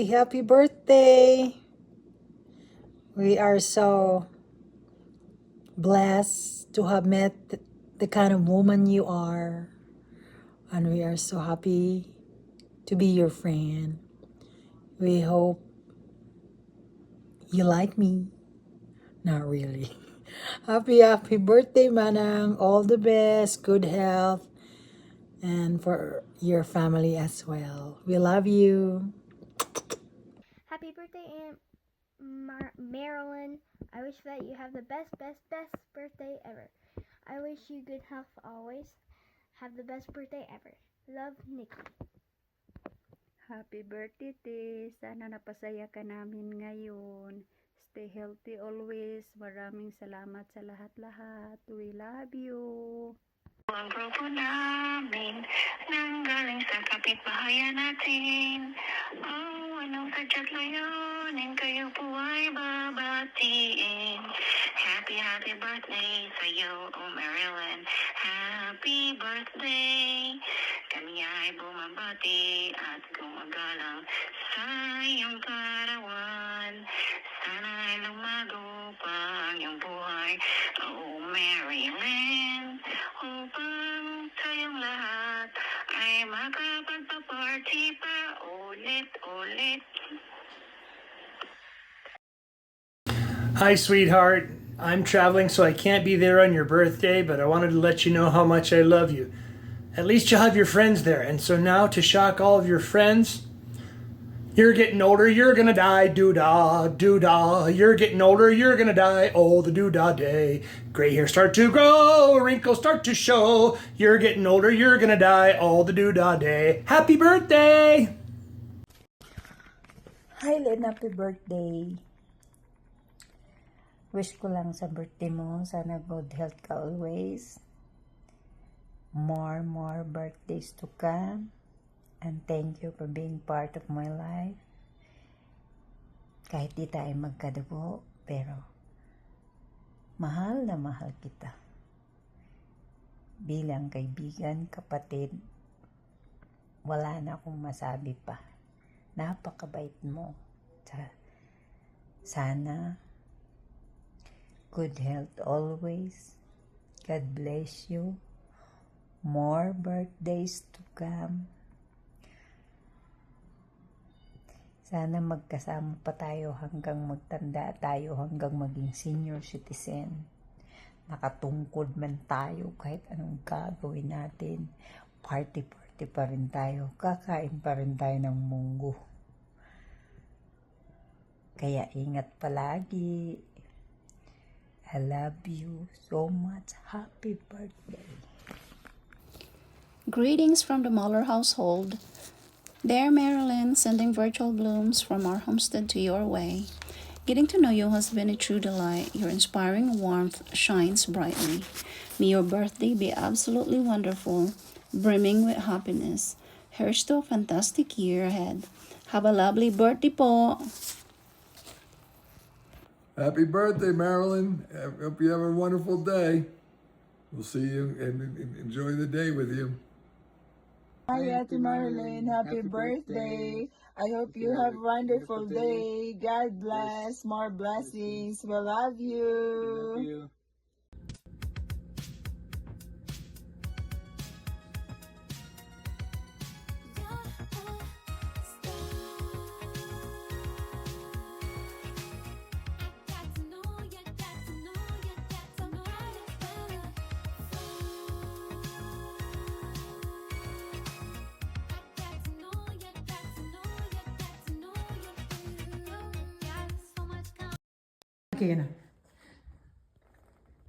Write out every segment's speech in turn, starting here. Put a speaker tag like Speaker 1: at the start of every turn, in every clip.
Speaker 1: happy birthday. We are so blessed to have met the kind of woman you are. And we are so happy to be your friend. We hope you like me. Not really. Happy birthday, Manang. All the best, good health, and for your family as well. We love you.
Speaker 2: Happy birthday, Aunt Marilyn. I wish that you have the best birthday ever. I wish you good health always. Have the best birthday ever. Love, Nikki.
Speaker 3: Happy birthday, Te. Sana napasaya ka namin ngayon. Stay healthy always. Maraming salamat sa lahat-lahat. We love you.
Speaker 4: Ang grupo namin nanggaling sa kapitbahayan natin. Oh, anong sadyat layunin kayo po ay babatiin. Happy birthday sa'yo, oh Marilyn. Happy birthday. Kami ay bumabati at gumagalang sa iyong karawan. Sana ay lumago pa ang iyong buhay, oh Marilyn. Upang tayong lahat ay makapagpa-party pa ulit-ulit.
Speaker 5: Hi, sweetheart. I'm traveling, so I can't be there on your birthday, but I wanted to let you know how much I love you. At least you'll have your friends there. And so now, to shock all of your friends, you're getting older, you're gonna die, doo-dah, doo-dah. You're getting older, you're gonna die, oh, the doo-dah day. Gray hair start to grow, wrinkles start to show. You're getting older, you're gonna die, oh, the doo-dah day. Happy birthday!
Speaker 1: Hi, Len. Happy birthday. Wish ko lang sa birthday mo, sana good health ka always. More birthdays to come. And thank you for being part of my life. Kahit di tayo magkadugo, pero mahal na mahal kita. Bilang kaibigan, kapatid, wala na akong masabi pa. Napakabait mo. Sana good health always. God bless you. More birthdays to come. Sana magkasama pa tayo hanggang magtanda tayo, hanggang maging senior citizen. Nakatungkod man tayo kahit anong gagawin natin. Party pa rin tayo. Kakain pa rin tayo ng munggo. Kaya ingat palagi. I love you so much. Happy birthday.
Speaker 6: Greetings from the Muller household. There, Marilyn, sending virtual blooms from our homestead to your way. Getting to know you has been a true delight. Your inspiring warmth shines brightly. May your birthday be absolutely wonderful, brimming with happiness. Here's to a fantastic year ahead. Have a lovely birthday po.
Speaker 7: Happy birthday, Marilyn. I hope you have a wonderful day. We'll see you and enjoy the day with you.
Speaker 8: Hi, Ate Marilyn. Happy birthday. I hope you have a wonderful day. God bless. More blessings. We love you.
Speaker 1: Okay na.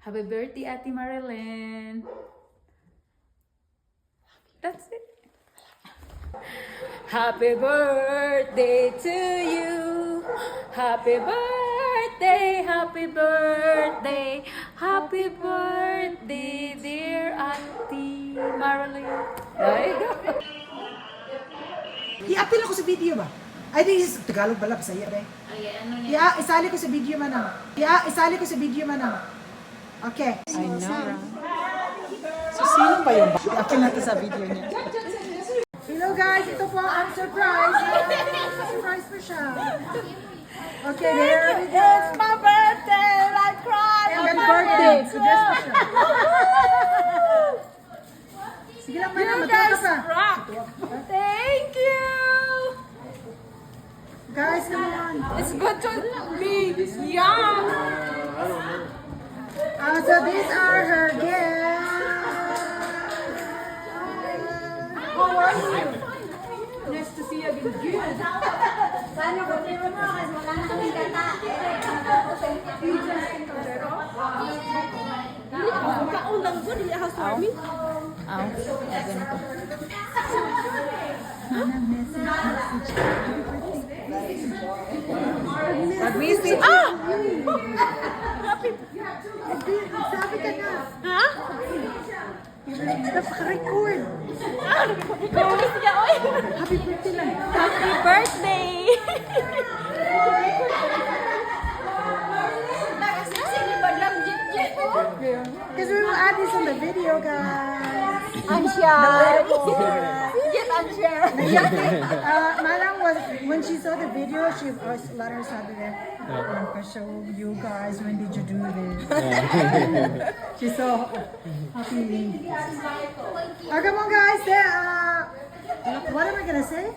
Speaker 3: Happy birthday, Ate Marilyn. That's it. Happy birthday to you. Happy birthday, happy birthday. Happy birthday, dear Auntie Marilyn.
Speaker 9: I-appeal ako sa video ba? Ay, di, Tagalog pala, Bisaya ba? Yeah, isali ko sa video man ah. Okay.
Speaker 1: I know. So, sino ba yung i-appeal natin sa video niya?
Speaker 9: Hello guys, ito po ang surprise. Surprise po siya. Okay, there we go.
Speaker 1: It's my birthday! I cried!
Speaker 9: And birthday. So dress po siya. Sige lang, Mana. Matuwa ka pa.
Speaker 1: rock! Thank you!
Speaker 9: Guys, come on.
Speaker 1: It's good to be young!
Speaker 9: So these are her gifts.
Speaker 1: How are you? Nice to see you again. Sana ko tayo mo kasi wala na kaming gata. Kaunang ko di housewarming. Ganito. Pag-message.
Speaker 9: Sabi ka na.
Speaker 1: Ha?
Speaker 9: Napaka-record.
Speaker 1: Happy birthday lang. Happy birthday!
Speaker 9: Because we will add this on the video, guys.
Speaker 1: I'm shy. Yes, I'm sure.
Speaker 9: Malang was, when she saw the video, she let her sabi there, show you guys, when did you do this? She's so happy. Come on, guys. What am I gonna say?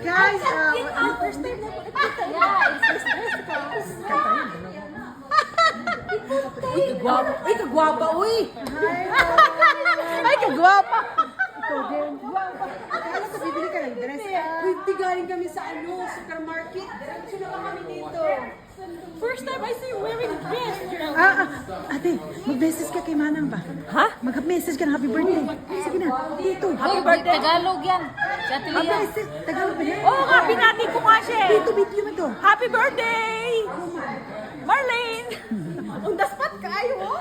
Speaker 9: Guys,
Speaker 1: First time na pagkita. Yeah, it's his first class. Uy, kagwapa, uy! Ay, kagwapa!
Speaker 9: ikaw din. Kala ko bibili ka ng dress.
Speaker 1: Uy, galing kami sa supermarket. Sino ka kami dito? First time I see you wearing a dress.
Speaker 9: Ate, mag-message ka kay Manang ba?
Speaker 1: Ha?
Speaker 9: Mag-message ka ng happy birthday. Sige na, dito.
Speaker 1: Happy birthday. Tagalog yan. Sa Atelier.
Speaker 9: Tagalog ba yan?
Speaker 1: Oo nga, binati ko nga siya.
Speaker 9: Dito, video mo to.
Speaker 1: Happy birthday! Marlene! Ang daspat ka, ayo mo?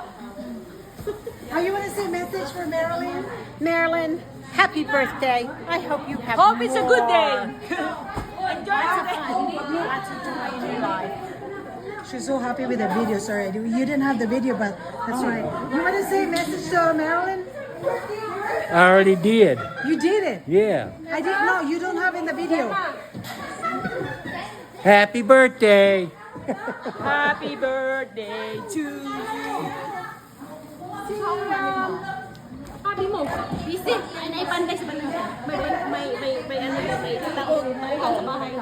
Speaker 9: You want to say a message for Marilyn?
Speaker 1: Marilyn, happy birthday. I hope you have Hope it's a good day. Enjoy today.
Speaker 9: She's so happy with the video. Sorry, you didn't have the video, but that's right. You want to say a message to Marilyn?
Speaker 10: I already did.
Speaker 9: You did it.
Speaker 10: Yeah.
Speaker 9: I didn't know. You don't have in the video.
Speaker 10: Happy birthday.
Speaker 1: Happy birthday to you. Happy mo. Busy. Ay, naipantay sa balang. May taong sa bahay.